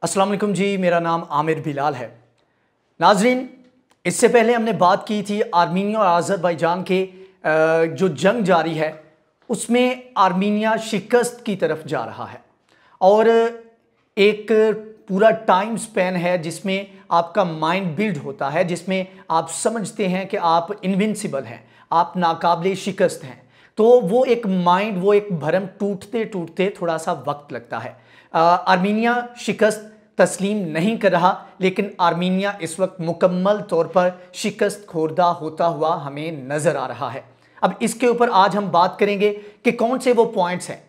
अस्सलाम वालेकुम जी, मेरा नाम आमिर बिलाल है। नाजरीन, इससे पहले हमने बात की थी आर्मीनिया और आज़रबाईजान के जो जंग जारी है उसमें आर्मीनिया शिकस्त की तरफ जा रहा है और एक पूरा टाइम स्पैन है जिसमें आपका माइंड बिल्ड होता है, जिसमें आप समझते हैं कि आप इनविंसिबल हैं, आप नाकाबिले शिकस्त हैं। तो वो एक माइंड, वो एक भरम टूटते टूटते थोड़ा सा वक्त लगता है। आर्मीनिया शिकस्त तस्लीम नहीं कर रहा, लेकिन आर्मीनिया इस वक्त मुकम्मल तौर पर शिकस्त खोरदा होता हुआ हमें नजर आ रहा है। अब इसके ऊपर आज हम बात करेंगे कि कौन से वो पॉइंट्स हैं।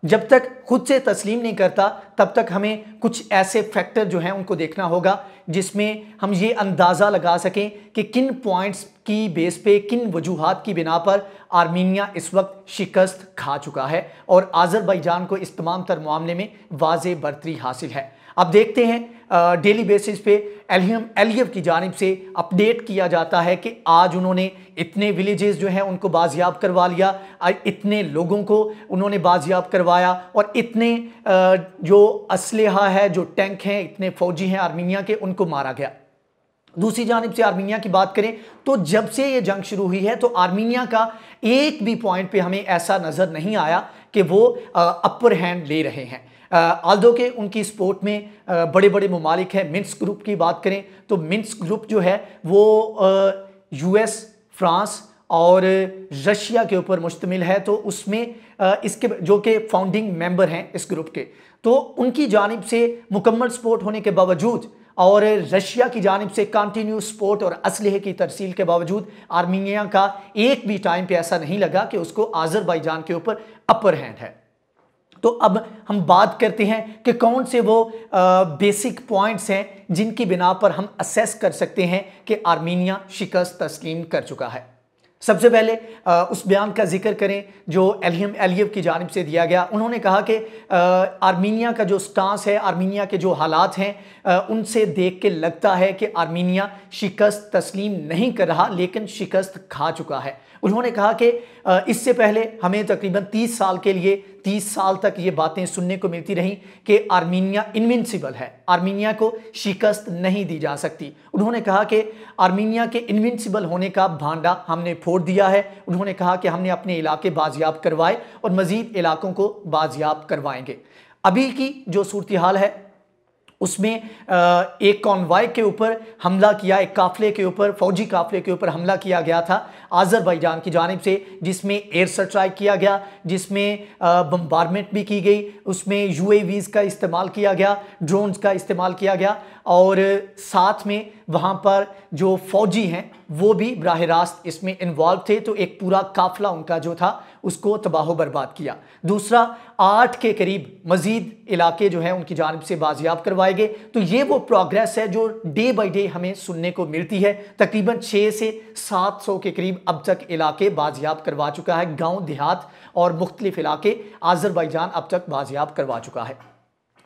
जब तक खुद से तस्लीम नहीं करता तब तक हमें कुछ ऐसे फैक्टर जो हैं उनको देखना होगा जिसमें हम ये अंदाज़ा लगा सकें कि किन पॉइंट्स की बेस पे, किन वजूहात की बिना पर आर्मीनिया इस वक्त शिकस्त खा चुका है और आज़रबाईजान को इस तमाम तर मामले में वाज़े बरतरी हासिल है। अब देखते हैं, डेली बेसिस पे इल्हम अलीयव की जानिब से अपडेट किया जाता है कि आज उन्होंने इतने विलेजेस जो हैं उनको बाजियाब करवा लिया, इतने लोगों को उन्होंने बाजियाब करवाया और इतने जो असलहा है, जो टैंक हैं, इतने फौजी हैं आर्मीनिया के, उनको मारा गया। दूसरी जानिब से आर्मीनिया की बात करें तो जब से ये जंग शुरू हुई है तो आर्मीनिया का एक भी पॉइंट पे हमें ऐसा नज़र नहीं आया कि वो अपर हैंड ले रहे हैं। आल्दो के उनकी स्पोर्ट में बड़े बड़े ममालिक हैं। मिन्स्क ग्रुप की बात करें तो मिन्स्क ग्रुप जो है वो यूएस, फ्रांस और रशिया के ऊपर मुश्तमिल है। तो उसमें इसके जो कि फाउंडिंग मेंबर हैं इस ग्रुप के, तो उनकी जानिब से मुकम्मल सपोर्ट होने के बावजूद और रशिया की जानिब से कंटिन्यू सपोर्ट और असलहे की तरसील के बावजूद आर्मीनिया का एक भी टाइम पे ऐसा नहीं लगा कि उसको आज़रबाईजान के ऊपर अपर हैंड है। तो अब हम बात करते हैं कि कौन से वो बेसिक पॉइंट्स हैं जिनकी बिना पर हम असेस कर सकते हैं कि आर्मीनिया शिकस्त तस्लीम कर चुका है। सबसे पहले उस बयान का जिक्र करें जो इल्हम अलीयव की जानिब से दिया गया। उन्होंने कहा कि आर्मीनिया का जो स्टांस है, आर्मीनिया के जो हालात हैं, उनसे देख के लगता है कि आर्मीनिया शिकस्त तस्लीम नहीं कर रहा लेकिन शिकस्त खा चुका है। उन्होंने कहा कि इससे पहले हमें तकरीबन 30 साल के लिए 30 साल तक ये बातें सुनने को मिलती रहीं कि आर्मीनिया इनविंसिबल है, आर्मीनिया को शिकस्त नहीं दी जा सकती। उन्होंने कहा कि आर्मीनिया के इनविंसिबल होने का भांडा हमने फोड़ दिया है। उन्होंने कहा कि हमने अपने इलाके बाजियाब करवाए और मजीद इलाकों को बाजियाब करवाएंगे। अभी की जो सूरत हाल है उसमें एक कॉन्वॉय के ऊपर हमला किया, एक काफले के ऊपर, फौजी काफले के ऊपर हमला किया गया था आज़रबाईजान की जानिब से, जिसमें एयर स्ट्राइक किया गया, जिसमें बम्बारमेंट भी की गई, उसमें यूएवीज़ का इस्तेमाल किया गया, ड्रोन्स का इस्तेमाल किया गया और साथ में वहाँ पर जो फौजी हैं वो भी बराह रास्त इसमें इन्वॉल्व थे। तो एक पूरा काफिला उनका जो था उसको तबाह बर्बाद किया। दूसरा, 8 के करीब मजीद इलाके जो हैं उनकी जानिब से बाजियाब करवाए गए। तो ये वो प्रोग्रेस है जो डे बाई डे हमें सुनने को मिलती है। तकरीबन 600 से 700 के करीब अब तक इलाके बाजियाब करवा चुका है, गाँव देहात और मुख्तलिफ इलाके आज़रबाईजान अब तक बाजियाब करवा चुका है।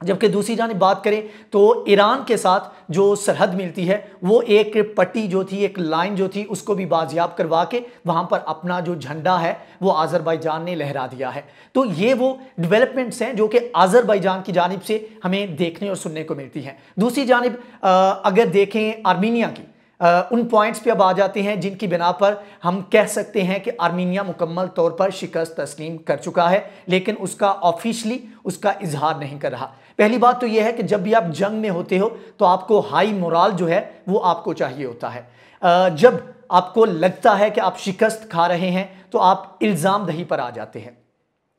जबकि दूसरी जानिब बात करें तो ईरान के साथ जो सरहद मिलती है वो एक पट्टी जो थी, एक लाइन जो थी, उसको भी बाजियाब करवा के वहाँ पर अपना जो झंडा है वो आज़रबाईजान ने लहरा दिया है। तो ये वो डेवलपमेंट्स हैं जो कि आज़रबाईजान की जानिब से हमें देखने और सुनने को मिलती हैं। दूसरी जानिब अगर देखें आर्मीनिया की, उन पॉइंट्स पे अब आ जाते हैं जिनकी बिना पर हम कह सकते हैं कि आर्मीनिया मुकम्मल तौर पर शिकस्त तस्लीम कर चुका है लेकिन उसका ऑफिशियली उसका इजहार नहीं कर रहा। पहली बात तो यह है कि जब भी आप जंग में होते हो तो आपको हाई मोराल जो है वो आपको चाहिए होता है। जब आपको लगता है कि आप शिकस्त खा रहे हैं तो आप इल्ज़ाम दही पर आ जाते हैं।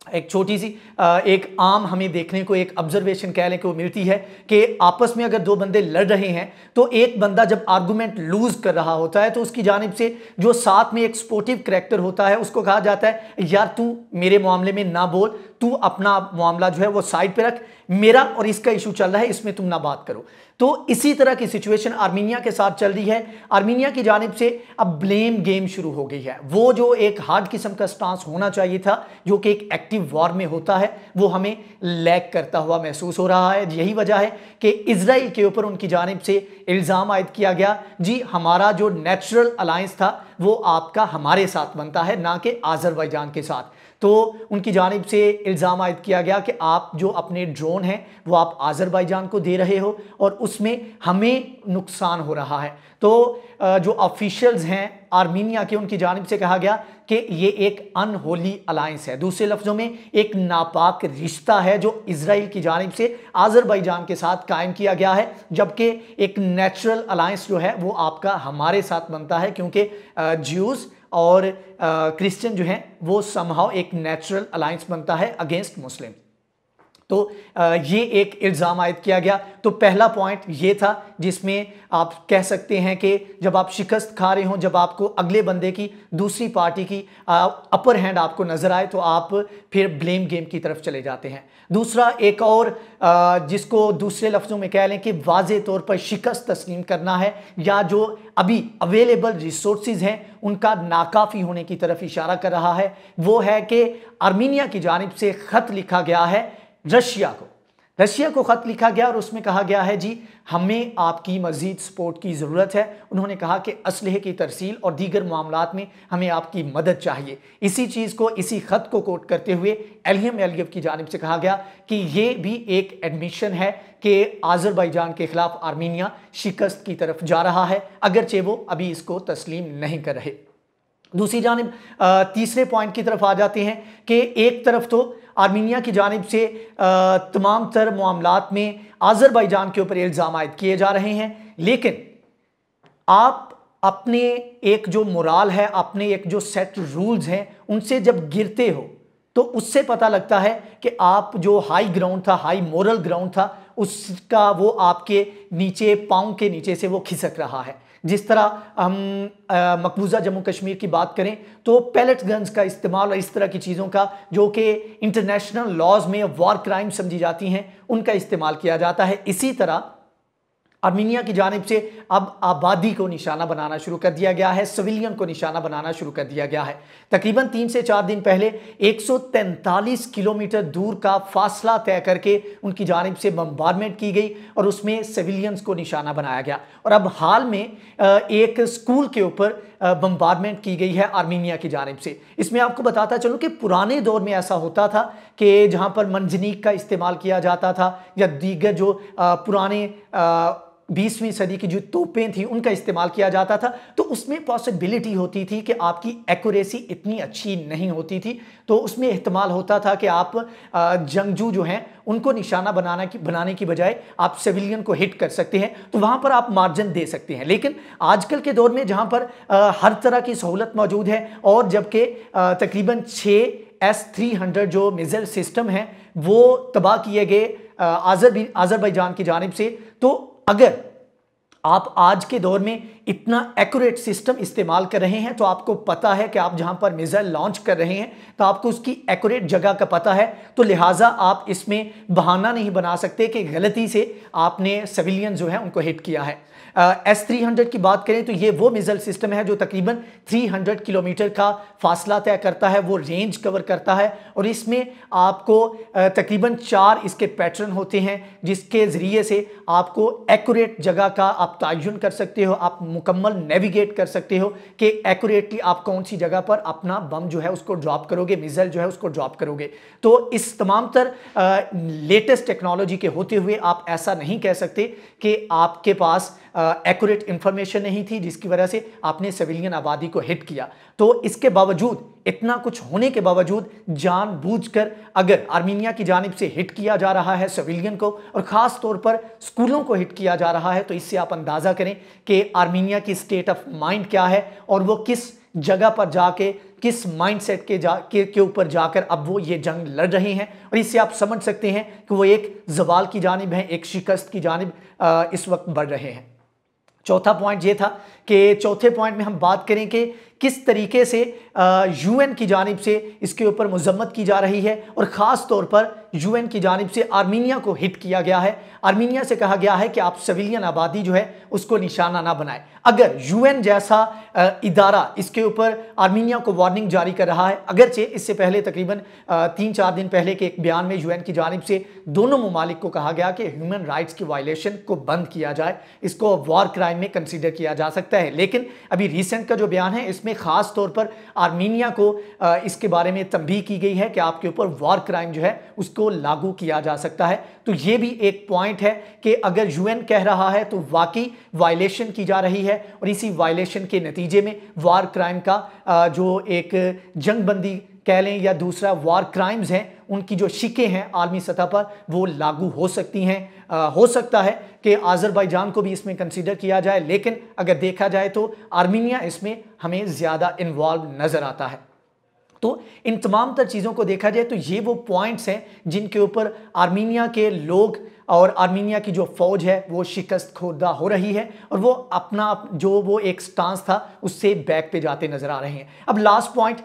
एक छोटी सी एक आम हमें देखने को एक ऑब्जर्वेशन कह लें कि वो मिलती है कि आपस में अगर दो बंदे लड़ रहे हैं तो एक बंदा जब आर्गुमेंट लूज कर रहा होता है तो उसकी जानिब से जो साथ में एक स्पोर्टिव करैक्टर होता है उसको कहा जाता है यार तू मेरे मामले में ना बोल, तू अपना मामला जो है वो साइड पे रख, मेरा और इसका इशू चल रहा है, इसमें तुम ना बात करो। तो इसी तरह की सिचुएशन आर्मीनिया के साथ चल रही है। आर्मीनिया की जानिब से अब ब्लेम गेम शुरू हो गई है। वो जो एक हार्ड किस्म का स्टांस होना चाहिए था जो कि एक एक्टिव वॉर में होता है वो हमें लैक करता हुआ महसूस हो रहा है। यही वजह है कि इजराइल के ऊपर उनकी जानिब से इल्ज़ाम आयद किया गया, जी हमारा जो नेचुरल अलायंस था वो आपका हमारे साथ बनता है ना कि आज़रबाईजान के साथ। तो उनकी जानिब से इल्ज़ाम आयद किया गया कि आप जो अपने ड्रोन हैं वो आप आज़रबाईजान को दे रहे हो और उसमें हमें नुकसान हो रहा है। तो जो ऑफिशियल्स हैं आर्मीनिया के, उनकी जानिब से कहा गया कि ये एक अनहोली अलायंस है, दूसरे लफ्ज़ों में एक नापाक रिश्ता है जो इजराइल की जानिब से आज़रबाईजान के साथ कायम किया गया है, जबकि एक नेचुरल अलायंस जो है वो आपका हमारे साथ बनता है, क्योंकि ज्यूज़ और क्रिश्चियन जो हैं वो समहाउ एक नेचुरल अलायंस बनता है अगेंस्ट मुस्लिम। तो ये एक इल्ज़ाम आयद किया गया। तो पहला पॉइंट ये था जिसमें आप कह सकते हैं कि जब आप शिकस्त खा रहे हो, जब आपको अगले बंदे की, दूसरी पार्टी की अपर हैंड आपको नज़र आए तो आप फिर ब्लेम गेम की तरफ चले जाते हैं। दूसरा एक और जिसको दूसरे लफ्ज़ों में कह लें कि वाज़े तौर पर शिकस्त तस्लीम करना है या जो अभी अवेलेबल रिसोर्सेज हैं उनका नाकाफ़ी होने की तरफ इशारा कर रहा है, वो है कि आर्मीनिया की जानिब से ख़त लिखा गया है रशिया को खत लिखा गया और उसमें कहा गया है जी हमें आपकी मजीद सपोर्ट की ज़रूरत है। उन्होंने कहा कि असलहे की तरसील और दीगर मामलात में हमें आपकी मदद चाहिए। इसी चीज़ को, इसी ख़त को कोट करते हुए एलियम एलियव की जानिब से कहा गया कि ये भी एक एडमिशन है कि आज़रबाईजान के खिलाफ आर्मीनिया शिकस्त की तरफ जा रहा है, अगरचे वो अभी इसको तस्लीम नहीं कर रहे। दूसरी जानिब तीसरे पॉइंट की तरफ आ जाते हैं कि एक तरफ तो आर्मीनिया की जानिब से तमाम तर मामलात में आज़रबाईजान के ऊपर इल्ज़ाम आयद किए जा रहे हैं, लेकिन आप अपने एक जो मोराल है, अपने एक जो सेट रूल्स हैं, उनसे जब गिरते हो तो उससे पता लगता है कि आप जो हाई ग्राउंड था, हाई मोरल ग्राउंड था, उसका वो आपके नीचे, पाँव के नीचे से वो खिसक रहा है। जिस तरह हम मकबूजा जम्मू कश्मीर की बात करें तो पैलेट गन्स का इस्तेमाल और इस तरह की चीज़ों का जो कि इंटरनेशनल लॉज में वॉर क्राइम समझी जाती हैं, उनका इस्तेमाल किया जाता है। इसी तरह आर्मीनिया की जानिब से अब आबादी को निशाना बनाना शुरू कर दिया गया है, सिविलियन को निशाना बनाना शुरू कर दिया गया है। तकरीबन 3 से 4 दिन पहले 143 किलोमीटर दूर का फासला तय करके उनकी जानिब से बम्बारमेंट की गई और उसमें सिविलियंस को निशाना बनाया गया। और अब हाल में एक स्कूल के ऊपर बम्बारमेंट की गई है आर्मीनिया की जानिब से। इसमें आपको बताता चलूँ कि पुराने दौर में ऐसा होता था कि जहाँ पर मंजनीक का इस्तेमाल किया जाता था या दीगर जो पुराने 20वीं सदी की जो तोपें थी उनका इस्तेमाल किया जाता था, तो उसमें पॉसिबिलिटी होती थी कि आपकी एक्यूरेसी इतनी अच्छी नहीं होती थी, तो उसमें एहतमाल होता था कि आप जंगजू जो हैं उनको निशाना बनाने की बजाय आप सिविलियन को हिट कर सकते हैं, तो वहाँ पर आप मार्जिन दे सकते हैं। लेकिन आजकल के दौर में जहाँ पर हर तरह की सहूलत मौजूद है और जबकि तकरीबन 6 S-300 जो मिसाइल सिस्टम हैं वो तबाह किए गए आज़रबाईजान की जानिब से, तो अगर आप आज के दौर में इतना एक्यूरेट सिस्टम इस्तेमाल कर रहे हैं तो आपको पता है कि आप जहां पर मिसाइल लॉन्च कर रहे हैं तो आपको उसकी एक्यूरेट जगह का पता है, तो लिहाजा आप इसमें बहाना नहीं बना सकते कि गलती से आपने सिविलियन जो है उनको हिट किया है। S-300 की बात करें तो ये वो मिसाइल सिस्टम है जो तकरीबन 300 किलोमीटर का फासला तय करता है, वो रेंज कवर करता है और इसमें आपको तकरीबन 4 इसके पैटर्न होते हैं जिसके ज़रिए से आपको एक्यूरेट जगह का आप तयन कर सकते हो, आप मुकम्मल नेविगेट कर सकते हो कि एक्यूरेटली आप कौन सी जगह पर अपना बम जो है उसको ड्रॉप करोगे, मिसाइल जो है उसको ड्रॉप करोगे। तो इस तमाम तर लेटेस्ट टेक्नोलॉजी के होते हुए आप ऐसा नहीं कह सकते कि आपके पास एक्यूरेट इंफॉर्मेशन नहीं थी जिसकी वजह से आपने सिविलियन आबादी को हिट किया। तो इसके बावजूद, इतना कुछ होने के बावजूद जानबूझकर अगर आर्मीनिया की जानिब से हिट किया जा रहा है सिविलियन को और ख़ास तौर पर स्कूलों को हिट किया जा रहा है, तो इससे आप अंदाज़ा करें कि आर्मीनिया की स्टेट ऑफ माइंड क्या है और वो किस जगह पर जाके, किस माइंडसेट के ऊपर जाकर अब वो ये जंग लड़ रहे हैं। और इससे आप समझ सकते हैं कि वो एक जवाल की जानिब है, एक शिकस्त की जानिब इस वक्त बढ़ रहे हैं। चौथा पॉइंट ये था कि चौथे पॉइंट में हम बात करें कि किस तरीके से यूएन की जानिब से इसके ऊपर मजम्मत की जा रही है और ख़ास तौर पर यूएन की जानिब से आर्मीनिया को हिट किया गया है। आर्मीनिया से कहा गया है कि आप सिविलियन आबादी जो है उसको निशाना ना बनाए। अगर यूएन जैसा इदारा इसके ऊपर आर्मीनिया को वार्निंग जारी कर रहा है, अगरचे इससे पहले तकरीबन 3-4 दिन पहले के एक बयान में यूएन की जानिब से दोनों ममालिक को कहा गया कि ह्यूमन राइट्स की वायलेशन को बंद किया जाए, इसको वॉर क्राइम में कंसिडर किया जा सकता है। लेकिन अभी रिसेंट का जो बयान है इसमें जिसमें ख़ास तौर पर आर्मीनिया को इसके बारे में तंबीह की गई है कि आपके ऊपर वॉर क्राइम जो है उसको लागू किया जा सकता है। तो ये भी एक पॉइंट है कि अगर यूएन कह रहा है तो वाकई वायलेशन की जा रही है और इसी वायलेशन के नतीजे में वॉर क्राइम का जो एक जंगबंदी कह लें या दूसरा वॉर क्राइम्स हैं उनकी जो शिकें हैं आलमी सतह पर वो लागू हो सकती हैं। हो सकता है कि आज़रबाईजान को भी इसमें कंसीडर किया जाए, लेकिन अगर देखा जाए तो आर्मीनिया इसमें हमें ज़्यादा इन्वॉल्व नज़र आता है। तो इन तमाम तर चीज़ों को देखा जाए तो ये वो पॉइंट्स हैं जिनके ऊपर आर्मीनिया के लोग और आर्मीनिया की जो फौज है वो शिकस्त खुर्दा हो रही है और वो अपना जो वो एक स्टांस था उससे बैक पे जाते नजर आ रहे हैं। अब लास्ट पॉइंट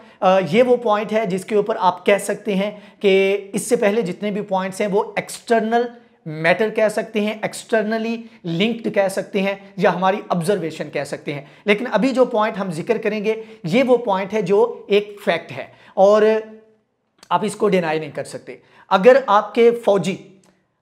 ये वो पॉइंट है जिसके ऊपर आप कह सकते हैं कि इससे पहले जितने भी पॉइंट्स हैं वो एक्सटर्नल मैटर कह सकते हैं, एक्सटर्नली लिंक्ड कह सकते हैं या हमारी ऑब्जर्वेशन कह सकते हैं, लेकिन अभी जो पॉइंट हम जिक्र करेंगे ये वो पॉइंट है जो एक फैक्ट है और आप इसको डिनाई नहीं कर सकते। अगर आपके फौजी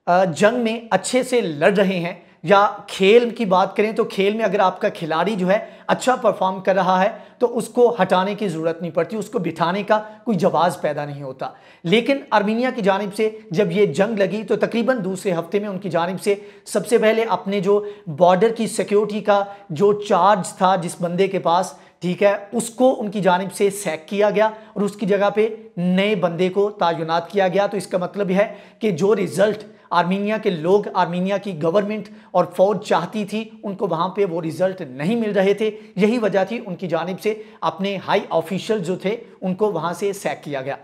जंग में अच्छे से लड़ रहे हैं या खेल की बात करें तो खेल में अगर आपका खिलाड़ी जो है अच्छा परफॉर्म कर रहा है तो उसको हटाने की ज़रूरत नहीं पड़ती, उसको बिठाने का कोई जवाब पैदा नहीं होता। लेकिन आर्मीनिया की जानिब से जब ये जंग लगी तो तकरीबन दूसरे हफ्ते में उनकी जानिब से सबसे पहले अपने जो बॉर्डर की सिक्योरिटी का जो चार्ज था जिस बंदे के पास, ठीक है, उसको उनकी जानिब से सैक किया गया और उसकी जगह पे नए बंदे को तैनात किया गया। तो इसका मतलब है कि जो रिजल्ट आर्मीनिया के लोग, आर्मीनिया की गवर्नमेंट और फौज चाहती थी उनको वहां पे वो रिजल्ट नहीं मिल रहे थे। यही वजह थी उनकी जानिब से अपने हाई ऑफिशियल जो थे उनको वहां से सैक किया गया।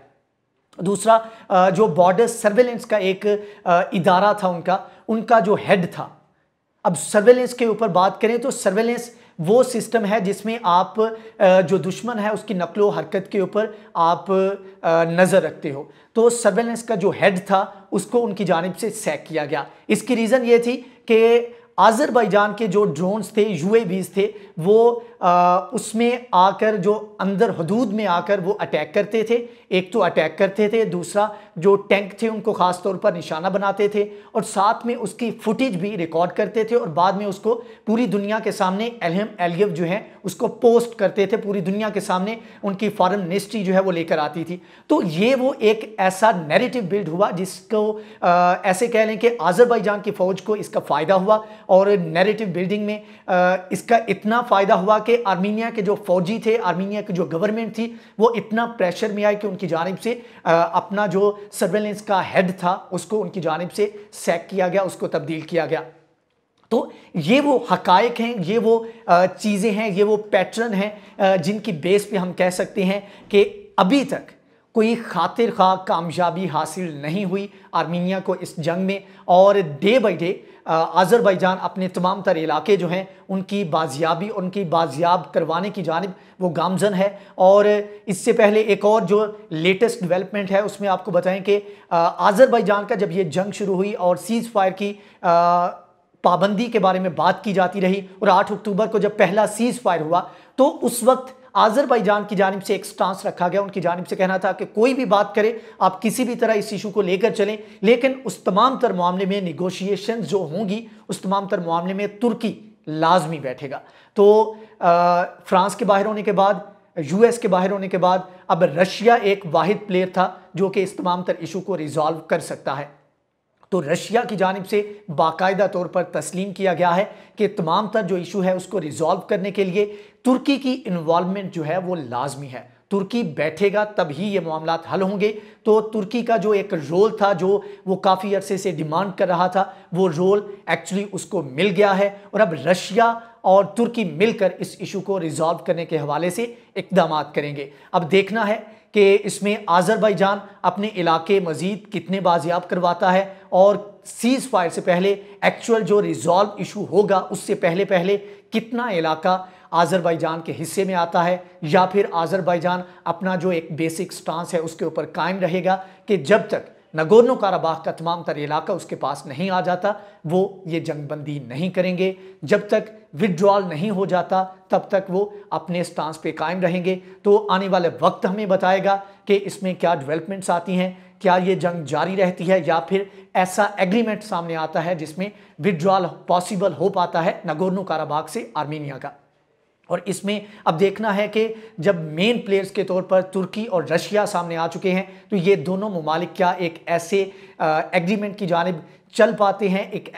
दूसरा जो बॉर्डर सर्वेलेंस का एक इदारा था उनका जो हेड था। अब सर्वेलेंस के ऊपर बात करें तो सर्वेलेंस वो सिस्टम है जिसमें आप जो दुश्मन है उसकी नकलो हरकत के ऊपर आप नज़र रखते हो। तो सर्वेलेंस का जो हेड था उसको उनकी जानिब से सैक किया गया। इसकी रीज़न ये थी कि आज़रबाईजान के जो ड्रोन्स थे, यूएवीज़ थे, वो उसमें आकर जो अंदर हदूद में आकर वो अटैक करते थे। एक तो अटैक करते थे, दूसरा जो टैंक थे उनको ख़ास तौर पर निशाना बनाते थे और साथ में उसकी फुटेज भी रिकॉर्ड करते थे और बाद में उसको पूरी दुनिया के सामने एलहम एलियव जो है उसको पोस्ट करते थे। पूरी दुनिया के सामने उनकी फॉरेन मिनिस्ट्री जो है वो लेकर आती थी। तो ये वो एक ऐसा नैरेटिव बिल्ड हुआ जिसको ऐसे कह लें कि आज़रबाईजान की फ़ौज को इसका फ़ायदा हुआ और नैरेटिव बिल्डिंग में इसका इतना फ़ायदा हुआ कि आर्मीनिया के जो फौजी थे, आर्मीनिया की जो गवर्नमेंट थी वो इतना प्रेशर में आई कि उनकी जानिब से अपना जो सर्वेलेंस का हेड था उसको उनकी जानिब से सैक किया गया, उसको तब्दील किया गया। तो ये वो हकायक हैं, ये वो चीज़ें हैं, ये वो पैटर्न हैं जिनकी बेस पे हम कह सकते हैं कि अभी तक कोई खातिर खा कामयाबी हासिल नहीं हुई आर्मीनिया को इस जंग में और डे बाई डे आज़रबाईजान अपने तमाम तर इलाके जो हैं उनकी बाजियाबी, उनकी बाजियाब करवाने की जानिब वो गामजन है। और इससे पहले एक और जो लेटेस्ट डेवलपमेंट है उसमें आपको बताएं कि आज़रबाईजान का जब ये जंग शुरू हुई और सीज़ फायर की पाबंदी के बारे में बात की जाती रही और 8 अक्टूबर को जब पहला सीज़ फायर हुआ तो उस वक्त आज़रबाईजान की जानिब से एक स्टांस रखा गया। उनकी जानिब से कहना था कि कोई भी बात करे, आप किसी भी तरह इस इशू को लेकर चलें, लेकिन उस तमाम तर मामले में निगोशिएशन जो होंगी उस तमाम तर मामले में तुर्की लाजमी बैठेगा। तो फ्रांस के बाहर होने के बाद, यूएस के बाहर होने के बाद अब रशिया एक वाहिद प्लेयर था जो कि इस तमाम तर इशू को रिजॉल्व कर सकता है। तो रशिया की जानिब से बाकायदा तौर पर तस्लीम किया गया है कि तमाम तर जो इशू है उसको रिजॉल्व करने के लिए तुर्की की इन्वॉल्वमेंट जो है वो लाजमी है। तुर्की बैठेगा तब ही ये मामलात हल होंगे। तो तुर्की का जो एक रोल था जो वो काफ़ी अरसे से डिमांड कर रहा था वो रोल एक्चुअली उसको मिल गया है और अब रशिया और तुर्की मिलकर इस इशू को रिजॉल्व करने के हवाले से इक़दाम करेंगे। अब देखना है कि इसमें आज़रबाईजान अपने इलाके मज़ीद कितने बाजियाब करवाता है और सीज़ फायर से पहले एक्चुअल जो रिजॉल्व इशू होगा उससे पहले कितना इलाका आज़रबाईजान के हिस्से में आता है या फिर आज़रबाईजान अपना जो एक बेसिक स्टांस है उसके ऊपर कायम रहेगा कि जब तक नगोर्नो काराबाख का तमाम तर इलाका उसके पास नहीं आ जाता वो ये जंगबंदी नहीं करेंगे। जब तक विड्रॉल नहीं हो जाता तब तक वो अपने स्टांस पे कायम रहेंगे। तो आने वाले वक्त हमें बताएगा कि इसमें क्या डेवलपमेंट्स आती हैं, क्या ये जंग जारी रहती है या फिर ऐसा एग्रीमेंट सामने आता है जिसमें विड्रॉल पॉसिबल हो पाता है नगोर्नो काराबाख से आर्मीनिया का। और इसमें अब देखना है कि जब मेन प्लेयर्स के तौर पर तुर्की और रशिया सामने आ चुके हैं तो ये दोनों ममालिक क्या एक ऐसे एग्रीमेंट की जानिब चल पाते हैं, एक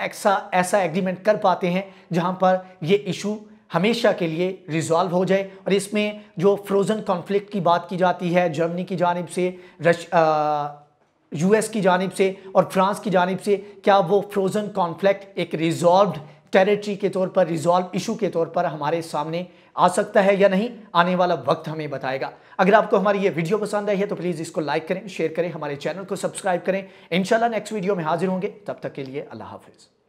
ऐसा एग्रीमेंट कर पाते हैं जहां पर ये इशू हमेशा के लिए रिजॉल्व हो जाए। और इसमें जो फ्रोज़न कॉन्फ्लिक्ट की बात की जाती है जर्मनी की जानिब से, यूएस की जानिब से और फ्रांस की जानिब से, क्या वो फ्रोज़न कॉन्फ्लिक्ट एक रिजॉल्व्ड टेरिटरी के तौर पर, रिजॉल्व इशू के तौर पर हमारे सामने आ सकता है या नहीं, आने वाला वक्त हमें बताएगा। अगर आपको हमारी ये वीडियो पसंद आई है तो प्लीज़ इसको लाइक करें, शेयर करें, हमारे चैनल को सब्सक्राइब करें। इंशाल्लाह नेक्स्ट वीडियो में हाजिर होंगे, तब तक के लिए अल्लाह हाफिज़।